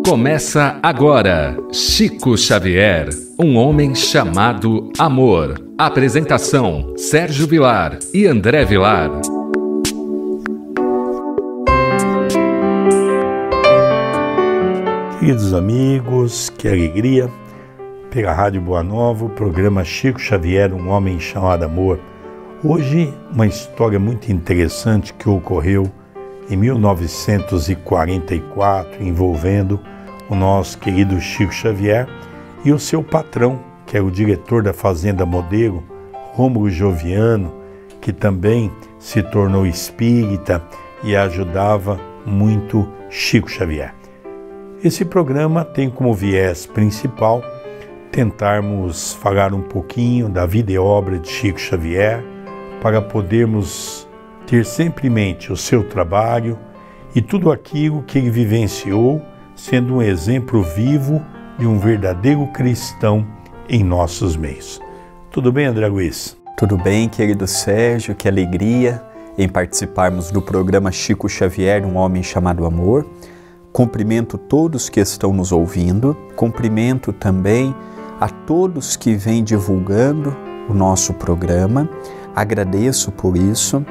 Começa agora, Chico Xavier, um homem chamado amor. Apresentação, Sérgio Vilar e André Vilar. Queridos amigos, que alegria, pela Rádio Boa Nova, o programa Chico Xavier, um homem chamado amor. Hoje, uma história muito interessante que ocorreu em 1944, envolvendo o nosso querido Chico Xavier e o seu patrão, que é o diretor da Fazenda Modelo, Rômulo Joviano, que também se tornou espírita e ajudava muito Chico Xavier. Esse programa tem como viés principal tentarmos falar um pouquinho da vida e obra de Chico Xavier, para podermos ter sempre em mente o seu trabalho e tudo aquilo que ele vivenciou, sendo um exemplo vivo de um verdadeiro cristão em nossos meios. Tudo bem, André Luiz? Tudo bem, querido Sérgio, que alegria em participarmos do programa Chico Xavier, um homem chamado amor. Cumprimento todos que estão nos ouvindo, cumprimento também a todos que vêm divulgando o nosso programa. Agradeço por isso,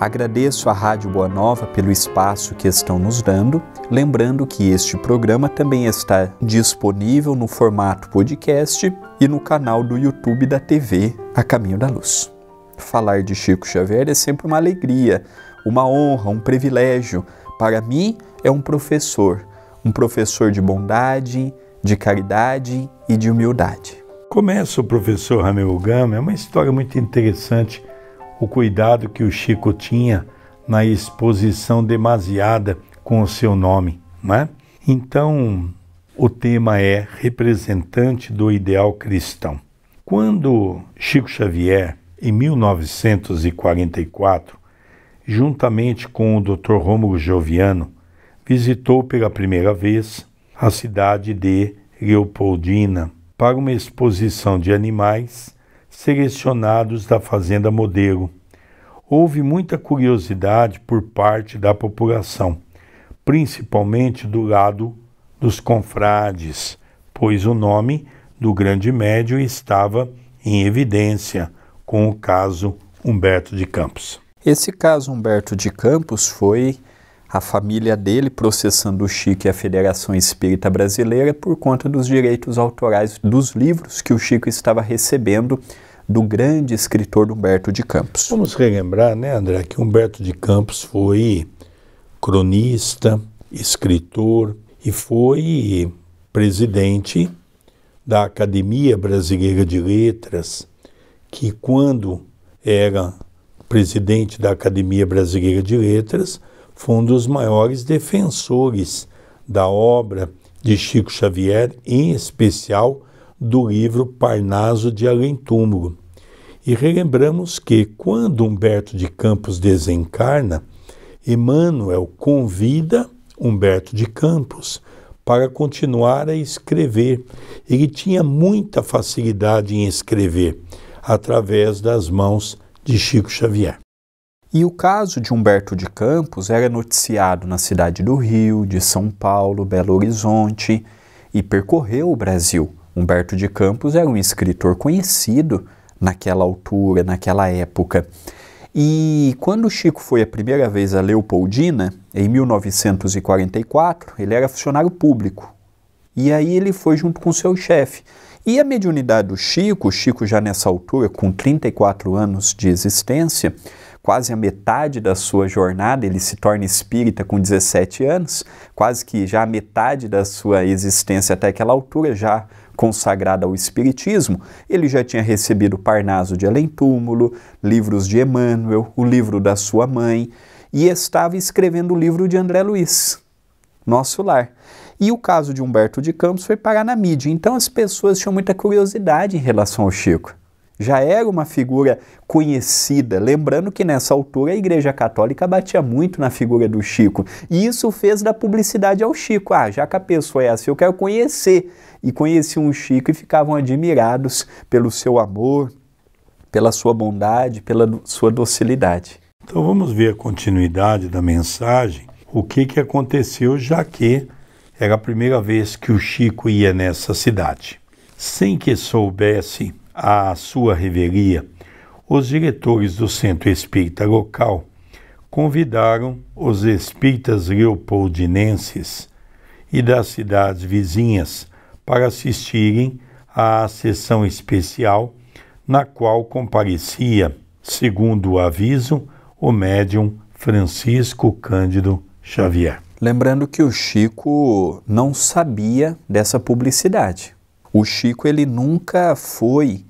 agradeço à Rádio Boa Nova pelo espaço que estão nos dando, lembrando que este programa também está disponível no formato podcast e no canal do YouTube da TV A Caminho da Luz. Falar de Chico Xavier é sempre uma alegria, uma honra, um privilégio. Para mim é um professor de bondade, de caridade e de humildade. Começa o professor Ramiro Gama, é uma história muito interessante, o cuidado que o Chico tinha na exposição demasiada com o seu nome, né? Então, o tema é representante do ideal cristão. Quando Chico Xavier, em 1944, juntamente com o Dr. Rômulo Joviano, visitou pela primeira vez a cidade de Leopoldina, para uma exposição de animais selecionados da Fazenda Modelo. Houve muita curiosidade por parte da população, principalmente do lado dos confrades, pois o nome do grande médium estava em evidência com o caso Humberto de Campos. Esse caso Humberto de Campos foi a família dele processando o Chico e a Federação Espírita Brasileira por conta dos direitos autorais dos livros que o Chico estava recebendo do grande escritor Humberto de Campos. Vamos relembrar, né, André, que Humberto de Campos foi cronista, escritor e foi presidente da Academia Brasileira de Letras, que quando era presidente da Academia Brasileira de Letras, foi um dos maiores defensores da obra de Chico Xavier, em especial do livro Parnaso de Além-Túmulo. E relembramos que, quando Humberto de Campos desencarna, Emmanuel convida Humberto de Campos para continuar a escrever. Ele tinha muita facilidade em escrever, através das mãos de Chico Xavier. E o caso de Humberto de Campos era noticiado na cidade do Rio, de São Paulo, Belo Horizonte e percorreu o Brasil. Humberto de Campos era um escritor conhecido naquela altura, naquela época. E quando o Chico foi a primeira vez a Leopoldina, em 1944, ele era funcionário público. E aí ele foi junto com seu chefe. E a mediunidade do Chico, o Chico já nessa altura, com 34 anos de existência, quase a metade da sua jornada, ele se torna espírita com 17 anos, quase que já a metade da sua existência até aquela altura, já consagrada ao espiritismo, ele já tinha recebido Parnaso de Além-Túmulo, livros de Emmanuel, o livro da sua mãe, e estava escrevendo o livro de André Luiz, Nosso Lar. E o caso de Humberto de Campos foi parar na mídia, então as pessoas tinham muita curiosidade em relação ao Chico. Já era uma figura conhecida, lembrando que nessa altura a Igreja Católica batia muito na figura do Chico, e isso fez da publicidade ao Chico. Já que a pessoa é assim, eu quero conhecer. E conheciam o Chico e ficavam admirados pelo seu amor, pela sua bondade, pela sua docilidade. Então vamos ver a continuidade da mensagem, o que aconteceu, já que Era a primeira vez que o Chico ia nessa cidade. Sem que soubesse a sua revelia, os diretores do centro espírita local convidaram os espíritas leopoldinenses e das cidades vizinhas para assistirem à sessão especial na qual comparecia, segundo o aviso, o médium Francisco Cândido Xavier. Lembrando que o Chico não sabia dessa publicidade. O Chico ele nunca foi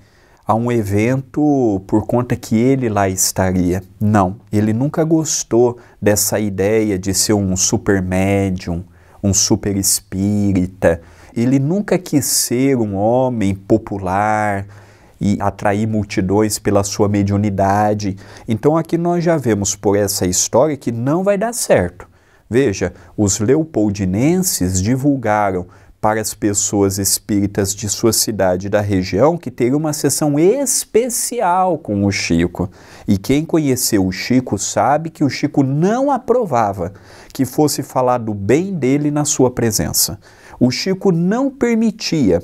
a um evento por conta que ele lá estaria. Não, ele nunca gostou dessa ideia de ser um super médium, um super espírita. Ele nunca quis ser um homem popular e atrair multidões pela sua mediunidade. Então aqui nós já vemos por essa história que não vai dar certo. Veja, os leopoldinenses divulgaram para as pessoas espíritas de sua cidade e da região que teria uma sessão especial com o Chico. E quem conheceu o Chico sabe que o Chico não aprovava que fosse falado bem dele na sua presença. O Chico não permitia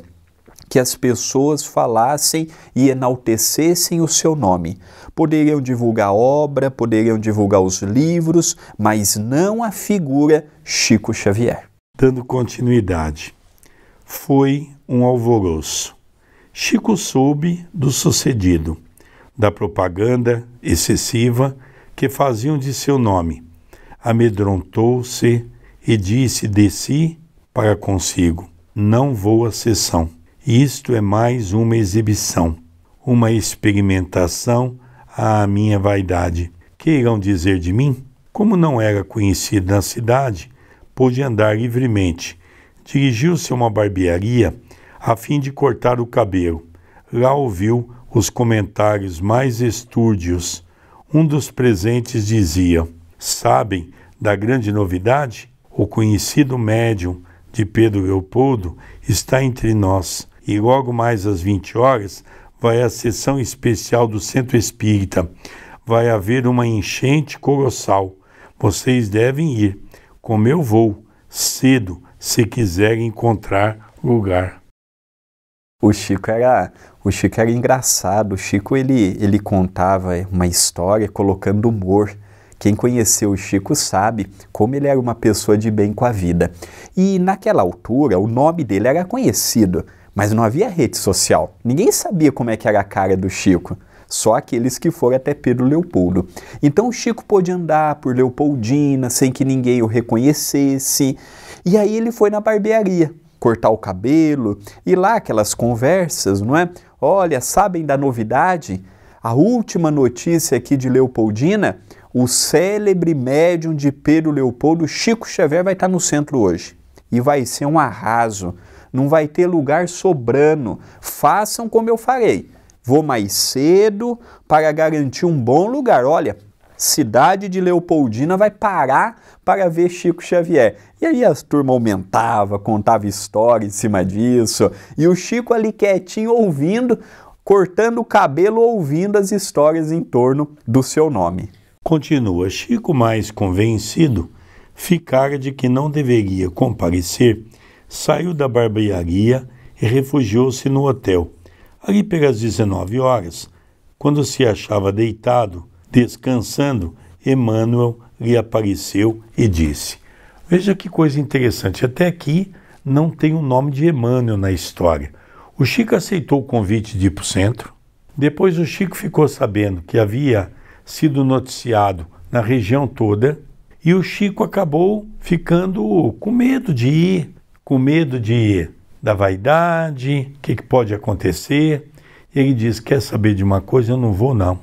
que as pessoas falassem e enaltecessem o seu nome. Poderiam divulgar a obra, poderiam divulgar os livros, mas não a figura Chico Xavier. Dando continuidade, foi um alvoroço. Chico soube do sucedido, da propaganda excessiva que faziam de seu nome. Amedrontou-se e disse de si para consigo: não vou à sessão. Isto é mais uma exibição, uma experimentação à minha vaidade. Que irão dizer de mim? Como não era conhecido na cidade, pôde andar livremente. Dirigiu-se a uma barbearia a fim de cortar o cabelo. Lá ouviu os comentários mais estúrdios. Um dos presentes dizia: sabem da grande novidade? O conhecido médium de Pedro Leopoldo está entre nós. E logo mais às 20 horas vai a sessão especial do Centro Espírita. Vai haver uma enchente colossal. Vocês devem ir, como eu vou, cedo, se quiserem encontrar lugar. O Chico era engraçado. O Chico ele contava uma história colocando humor. Quem conheceu o Chico sabe como ele era uma pessoa de bem com a vida. E naquela altura o nome dele era conhecido, mas não havia rede social. Ninguém sabia como é que era a cara do Chico. Só aqueles que foram até Pedro Leopoldo. Então o Chico pôde andar por Leopoldina sem que ninguém o reconhecesse. E aí ele foi na barbearia cortar o cabelo. E lá aquelas conversas, não é? Olha, sabem da novidade? A última notícia aqui de Leopoldina, o célebre médium de Pedro Leopoldo, Chico Xavier, vai estar no centro hoje. E vai ser um arraso. Não vai ter lugar sobrando. Façam como eu farei. Vou mais cedo para garantir um bom lugar. Olha, cidade de Leopoldina vai parar para ver Chico Xavier. E aí a turma aumentava, contava história em cima disso. E o Chico ali quietinho ouvindo, cortando o cabelo, ouvindo as histórias em torno do seu nome. Continua. Chico, mais convencido, ficara de que não deveria comparecer, saiu da barbearia e refugiou-se no hotel. Ali pelas 19 horas, quando se achava deitado, descansando, Emmanuel lhe apareceu e disse: veja que coisa interessante, até aqui não tem o nome de Emmanuel na história. O Chico aceitou o convite de ir para o centro. Depois o Chico ficou sabendo que havia sido noticiado na região toda e o Chico acabou ficando com medo de ir, com medo da vaidade, o que pode acontecer. Ele disse: quer saber de uma coisa? Eu não vou não.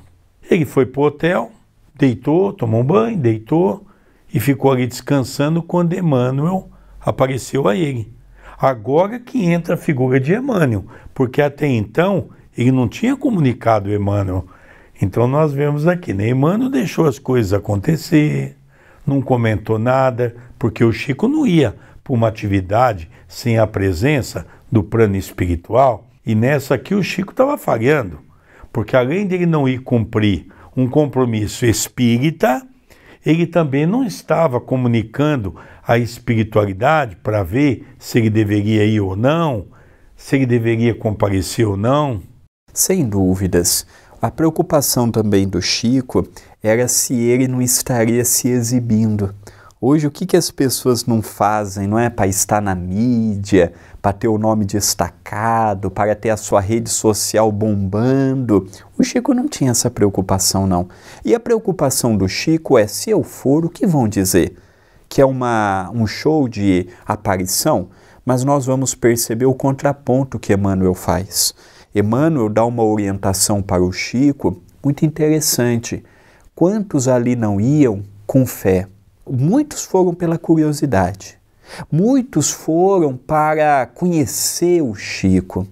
Ele foi para o hotel, deitou, tomou um banho, deitou e ficou ali descansando quando Emmanuel apareceu a ele. Agora que entra a figura de Emmanuel, porque até então ele não tinha comunicado Emmanuel. Então nós vemos aqui, né? Emmanuel deixou as coisas acontecer, não comentou nada, porque o Chico não ia para uma atividade sem a presença do plano espiritual. E nessa aqui o Chico estava falhando, porque além dele não ir cumprir um compromisso espírita, ele também não estava comunicando a espiritualidade para ver se ele deveria ir ou não, se ele deveria comparecer ou não? Sem dúvidas. A preocupação também do Chico era se ele não estaria se exibindo. Hoje, o que as pessoas não fazem, não é? Para estar na mídia, para ter o nome destacado, para ter a sua rede social bombando. O Chico não tinha essa preocupação, não. E a preocupação do Chico é, se eu for, o que vão dizer? Que é um show de aparição? Mas nós vamos perceber o contraponto que Emmanuel faz. Emmanuel dá uma orientação para o Chico muito interessante. Quantos ali não iam com fé? Muitos foram pela curiosidade, muitos foram para conhecer o Chico,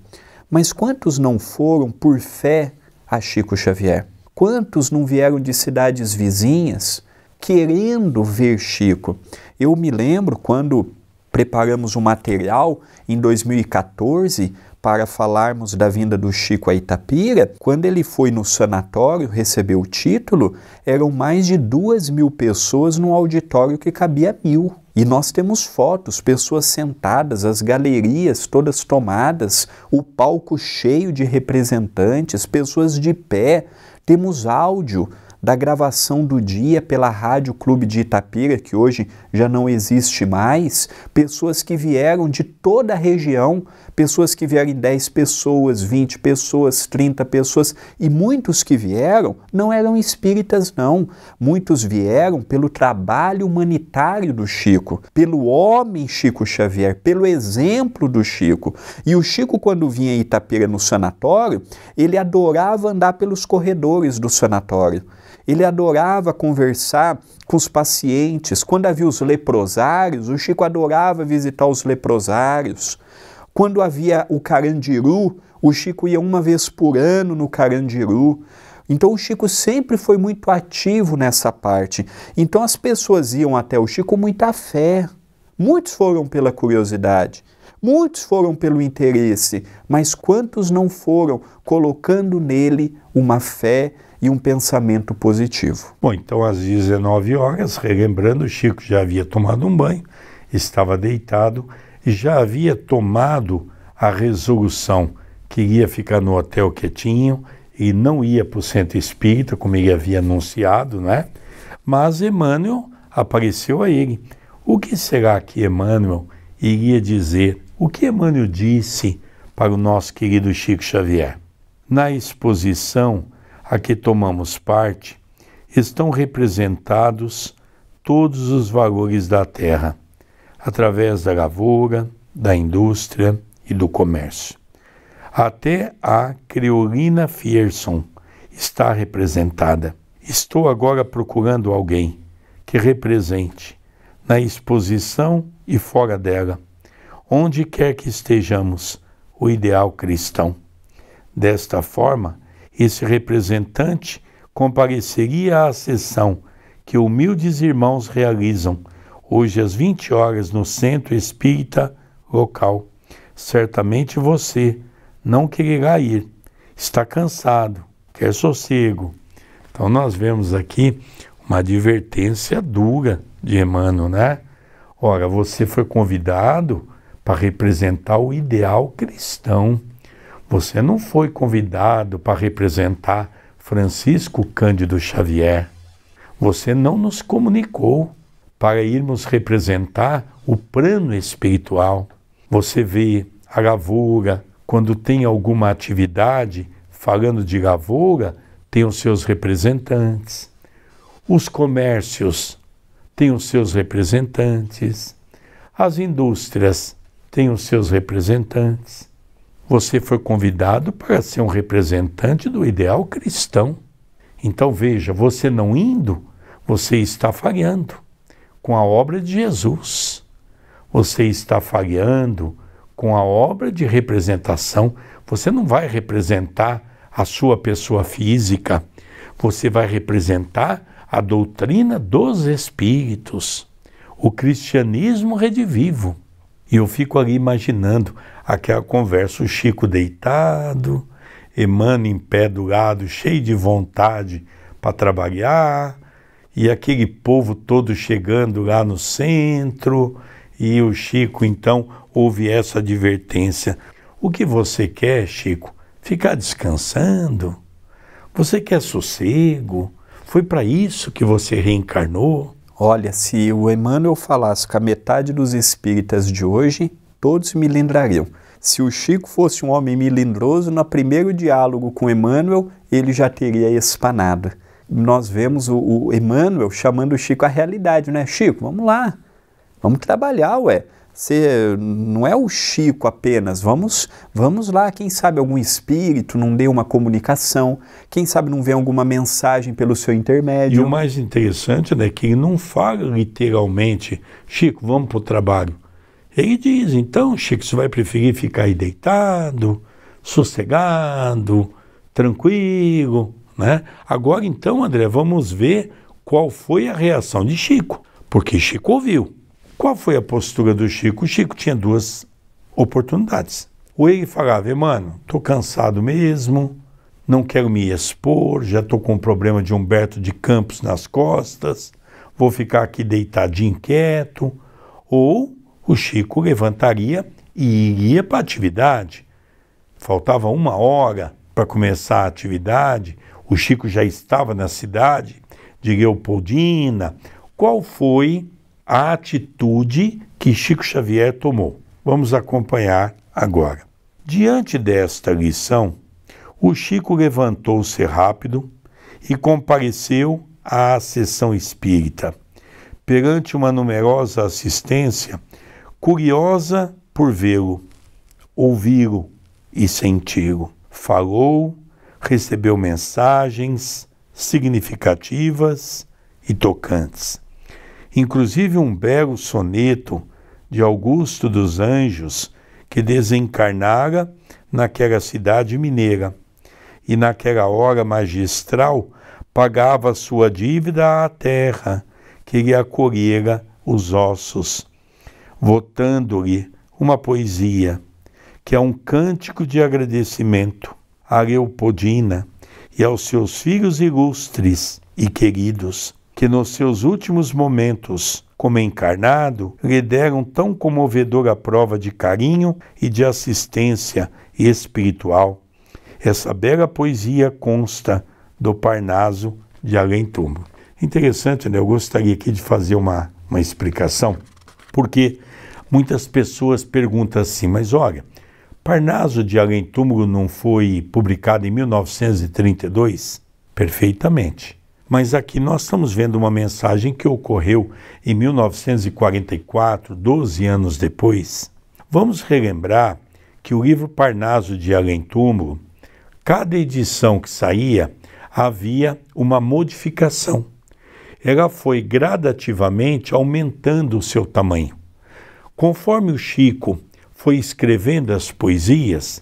mas quantos não foram por fé a Chico Xavier? Quantos não vieram de cidades vizinhas querendo ver Chico? Eu me lembro quando preparamos um material em 2014 para falarmos da vinda do Chico a Itapira, quando ele foi no sanatório receber o título, eram mais de 2.000 pessoas num auditório que cabia 1.000. E nós temos fotos, pessoas sentadas, as galerias todas tomadas, o palco cheio de representantes, pessoas de pé. Temos áudio da gravação do dia pela Rádio Clube de Itapira, que hoje já não existe mais, pessoas que vieram de toda a região, pessoas que vieram 10 pessoas, 20 pessoas, 30 pessoas, e muitos que vieram não eram espíritas não, muitos vieram pelo trabalho humanitário do Chico, pelo homem Chico Xavier, pelo exemplo do Chico. E o Chico, quando vinha em Itapira no sanatório, ele adorava andar pelos corredores do sanatório. Ele adorava conversar com os pacientes. Quando havia os leprosários, o Chico adorava visitar os leprosários. Quando havia o Carandiru, o Chico ia uma vez por ano no Carandiru. Então o Chico sempre foi muito ativo nessa parte. Então as pessoas iam até o Chico com muita fé. Muitos foram pela curiosidade, muitos foram pelo interesse, mas quantos não foram colocando nele uma fé e um pensamento positivo? Bom, então às 19 horas, relembrando, o Chico já havia tomado um banho, estava deitado e já havia tomado a resolução que iria ficar no hotel quietinho e não ia para o centro espírita, como ele havia anunciado, né? Mas Emmanuel apareceu a ele. O que será que Emmanuel iria dizer? O que Emmanuel disse para o nosso querido Chico Xavier? Na exposição a que tomamos parte, estão representados todos os valores da terra, através da lavoura, da indústria e do comércio. Até a Creolina Fierson está representada. Estou agora procurando alguém que represente, na exposição e fora dela, onde quer que estejamos, o ideal cristão. Desta forma, esse representante compareceria à sessão que humildes irmãos realizam hoje às 20 horas no centro espírita local. Certamente você não quererá ir, está cansado, quer sossego. Então nós vemos aqui uma advertência dura de Emmanuel, né? Ora, você foi convidado para representar o ideal cristão. Você não foi convidado para representar Francisco Cândido Xavier. Você não nos comunicou para irmos representar o plano espiritual. Você vê a lavoura, quando tem alguma atividade, falando de lavoura, tem os seus representantes. Os comércios têm os seus representantes. As indústrias têm os seus representantes. Você foi convidado para ser um representante do ideal cristão. Então veja, você não indo, você está falhando com a obra de Jesus. Você está falhando com a obra de representação. Você não vai representar a sua pessoa física. Você vai representar a doutrina dos Espíritos, o cristianismo redivivo. E eu fico ali imaginando aquela conversa, o Chico deitado, Emmanuel em pé do lado, cheio de vontade para trabalhar, e aquele povo todo chegando lá no centro, e o Chico então ouve essa advertência. O que você quer, Chico? Ficar descansando? Você quer sossego? Foi para isso que você reencarnou? Olha, se o Emmanuel falasse com a metade dos espíritas de hoje, todos me lembrariam. Se o Chico fosse um homem melindroso, no primeiro diálogo com Emmanuel, ele já teria espanado. Nós vemos o Emmanuel chamando o Chico à realidade, né? Chico, vamos lá, vamos trabalhar, ué. Você não é o Chico apenas, vamos lá, quem sabe algum espírito não dê uma comunicação, quem sabe não vê alguma mensagem pelo seu intermédio. E o mais interessante, né, que ele não fala literalmente, Chico, vamos para o trabalho. Ele diz, então, Chico, você vai preferir ficar aí deitado, sossegado, tranquilo, né? Agora, então, André, vamos ver qual foi a reação de Chico, porque Chico ouviu. Qual foi a postura do Chico? O Chico tinha duas oportunidades. Ou ele falava, mano, estou cansado mesmo, não quero me expor, já estou com o problema de Humberto de Campos nas costas, vou ficar aqui deitadinho quieto. Ou o Chico levantaria e iria para a atividade. Faltava 1 hora para começar a atividade, o Chico já estava na cidade de Leopoldina. Qual foi a atitude que Chico Xavier tomou? Vamos acompanhar agora. Diante desta lição, o Chico levantou-se rápido e compareceu à sessão espírita, perante uma numerosa assistência, curiosa por vê-lo, ouvi-lo e senti-lo. Falou, recebeu mensagens significativas e tocantes. Inclusive um belo soneto de Augusto dos Anjos, que desencarnara naquela cidade mineira, e naquela hora magistral pagava sua dívida à terra, que lhe acolhera os ossos, votando-lhe uma poesia, que é um cântico de agradecimento a Leopoldina e aos seus filhos ilustres e queridos, que nos seus últimos momentos, como encarnado, lhe deram tão comovedora prova de carinho e de assistência espiritual. Essa bela poesia consta do Parnaso de Além-Túmulo. Interessante, né? Eu gostaria aqui de fazer uma explicação, porque muitas pessoas perguntam assim, mas olha, Parnaso de Além-Túmulo não foi publicado em 1932? Perfeitamente. Mas aqui nós estamos vendo uma mensagem que ocorreu em 1944, 12 anos depois. Vamos relembrar que o livro Parnaso de Além-Túmulo, cada edição que saía, havia uma modificação. Ela foi gradativamente aumentando o seu tamanho. Conforme o Chico foi escrevendo as poesias,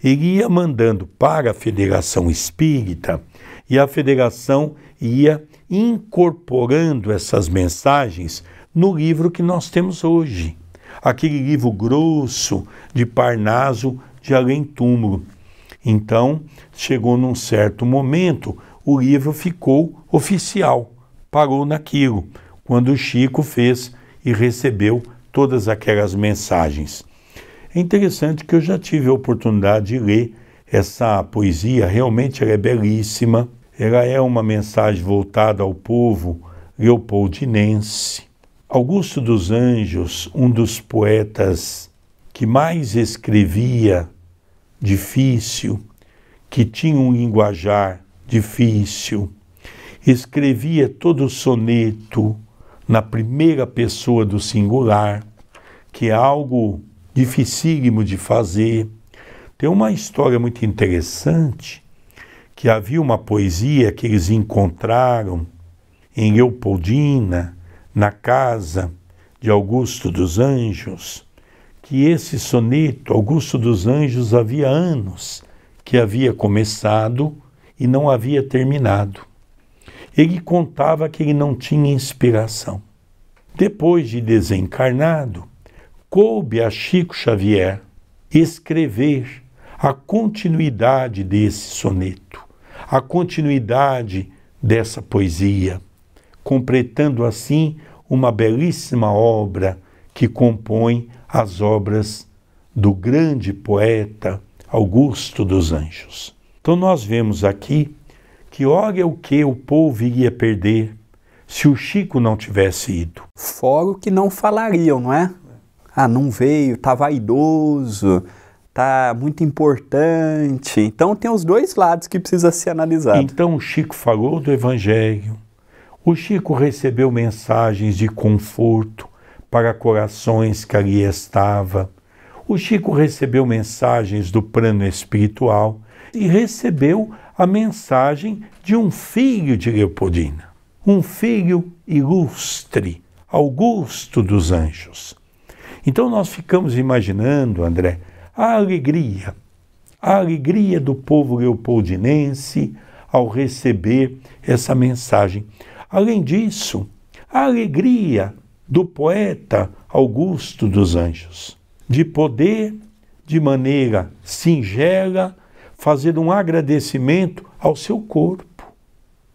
ele ia mandando para a Federação Espírita e a Federação ia incorporando essas mensagens no livro que nós temos hoje. Aquele livro grosso de Parnaso de Além-Túmulo. Então, chegou num certo momento, o livro ficou oficial, parou naquilo, quando o Chico fez e recebeu todas aquelas mensagens. É interessante que eu já tive a oportunidade de ler essa poesia, realmente ela é belíssima, ela é uma mensagem voltada ao povo leopoldinense. Augusto dos Anjos, um dos poetas que mais escrevia difícil, que tinha um linguajar difícil, escrevia todo o soneto na primeira pessoa do singular, que é algo dificílimo de fazer. Tem uma história muito interessante, que havia uma poesia que eles encontraram em Leopoldina, na casa de Augusto dos Anjos, que esse soneto, Augusto dos Anjos, havia anos que havia começado e não havia terminado. Ele contava que ele não tinha inspiração. Depois de desencarnado, coube a Chico Xavier escrever a continuidade desse soneto, a continuidade dessa poesia. completando assim uma belíssima obra que compõe as obras do grande poeta Augusto dos Anjos. Então nós vemos aqui que olha o que o povo iria perder se o Chico não tivesse ido. Fora o que não falariam, não é? Ah, não veio, tá vaidoso, tá muito importante. Então tem os dois lados que precisa ser analisado. Então o Chico falou do Evangelho, o Chico recebeu mensagens de conforto para corações que ali estavam, o Chico recebeu mensagens do plano espiritual e recebeu a mensagem de um filho de Leopoldina, um filho ilustre, Augusto dos Anjos. Então nós ficamos imaginando, André, a alegria do povo leopoldinense ao receber essa mensagem. Além disso, a alegria do poeta Augusto dos Anjos, de poder, de maneira singela, fazer um agradecimento ao seu corpo,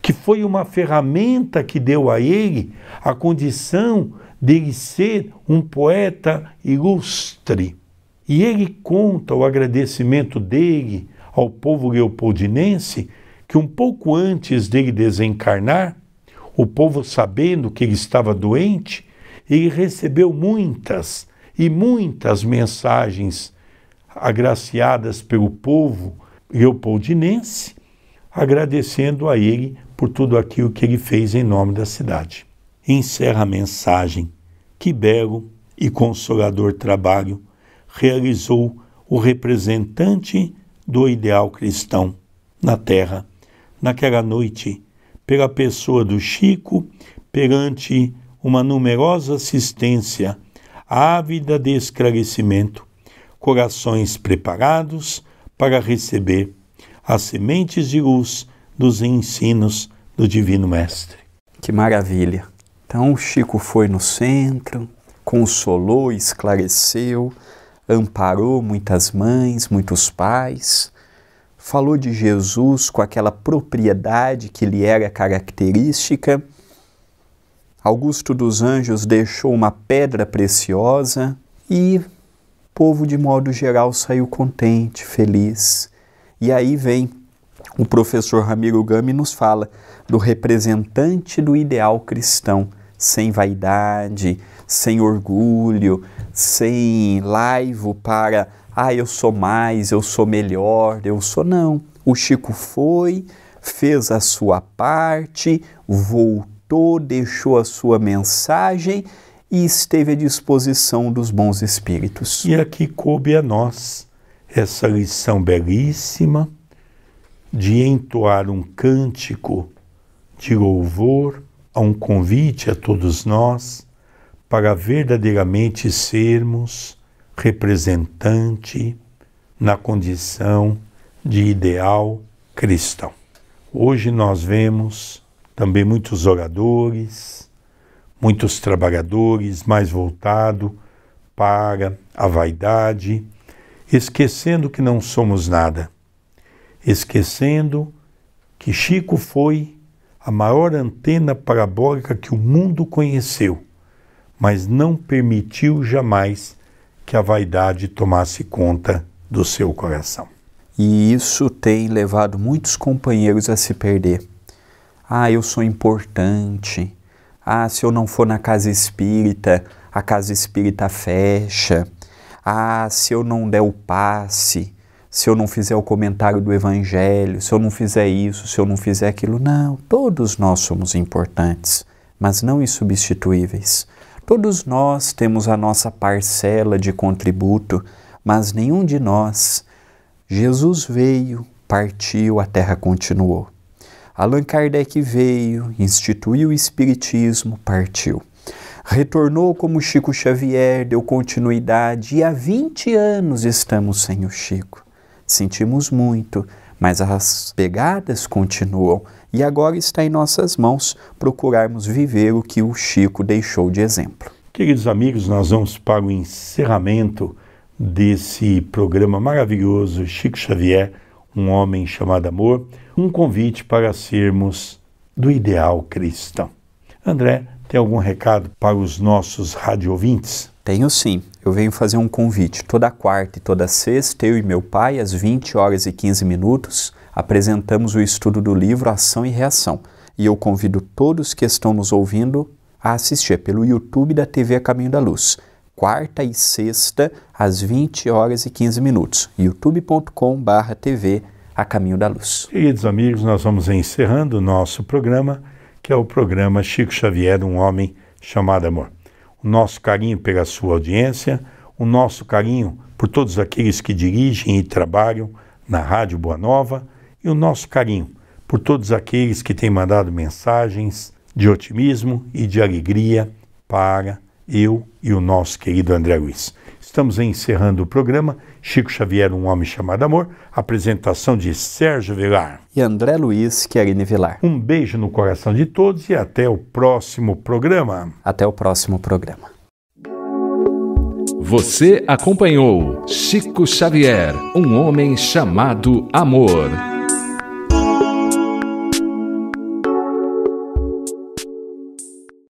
que foi uma ferramenta que deu a ele a condição de ele ser um poeta ilustre. E ele conta o agradecimento dele ao povo leopoldinense, que um pouco antes dele desencarnar, o povo sabendo que ele estava doente, ele recebeu muitas e muitas mensagens agraciadas pelo povo leopoldinense, agradecendo a ele por tudo aquilo que ele fez em nome da cidade. Encerra a mensagem: que belo e consolador trabalho realizou o representante do ideal cristão na terra, naquela noite, pela pessoa do Chico, perante uma numerosa assistência ávida de esclarecimento, corações preparados para receber as sementes de luz dos ensinos do Divino Mestre. Que maravilha! Então o Chico foi no centro, consolou, esclareceu, amparou muitas mães, muitos pais, falou de Jesus com aquela propriedade que lhe era característica. Augusto dos Anjos deixou uma pedra preciosa e o povo, de modo geral, saiu contente, feliz. E aí vem o professor Ramiro Gama e nos fala do representante do ideal cristão, sem vaidade, sem orgulho, sem laivo para, eu sou mais, eu sou melhor, eu sou... Não, o Chico foi, fez a sua parte, voltou, deixou a sua mensagem e esteve à disposição dos bons espíritos. E aqui coube a nós essa lição belíssima de entoar um cântico de louvor, a um convite a todos nós para verdadeiramente sermos representante na condição de ideal cristão. Hoje nós vemos também muitos oradores, muitos trabalhadores mais voltados para a vaidade, esquecendo que não somos nada, esquecendo que Chico foi a maior antena parabólica que o mundo conheceu, mas não permitiu jamais que a vaidade tomasse conta do seu coração. E isso tem levado muitos companheiros a se perder. Eu sou importante. Se eu não for na casa espírita, a casa espírita fecha. Se eu não der o passe, se eu não fizer o comentário do Evangelho, se eu não fizer isso, se eu não fizer aquilo. Não, todos nós somos importantes, mas não insubstituíveis. Todos nós temos a nossa parcela de contributo, mas nenhum de nós. Jesus veio, partiu, a terra continuou. Allan Kardec veio, instituiu o Espiritismo, partiu. Retornou como Chico Xavier, deu continuidade e há 20 anos estamos sem o Chico. Sentimos muito, mas as pegadas continuam e agora está em nossas mãos procurarmos viver o que o Chico deixou de exemplo. Queridos amigos, nós vamos para o encerramento desse programa maravilhoso, Chico Xavier, um homem chamado amor, um convite para sermos do ideal cristão. André, tem algum recado para os nossos radiovintes? Tenho sim. Eu venho fazer um convite. Toda quarta e toda sexta, eu e meu pai, às 20h15, apresentamos o estudo do livro Ação e Reação. E eu convido todos que estão nos ouvindo a assistir pelo YouTube da TV A Caminho da Luz. Quarta e sexta, às 20h15. youtube.com/TV A Caminho da Luz. Queridos amigos, nós vamos encerrando o nosso programa, que é o programa Chico Xavier, um homem chamado amor. O nosso carinho pela sua audiência, o nosso carinho por todos aqueles que dirigem e trabalham na Rádio Boa Nova e o nosso carinho por todos aqueles que têm mandado mensagens de otimismo e de alegria para eu e o nosso querido André Luiz. Estamos encerrando o programa Chico Xavier, um homem chamado amor, apresentação de Sérgio Vilar e André Luiz Querini Vilar. Um beijo no coração de todos e até o próximo programa. Até o próximo programa. Você acompanhou Chico Xavier, um homem chamado amor.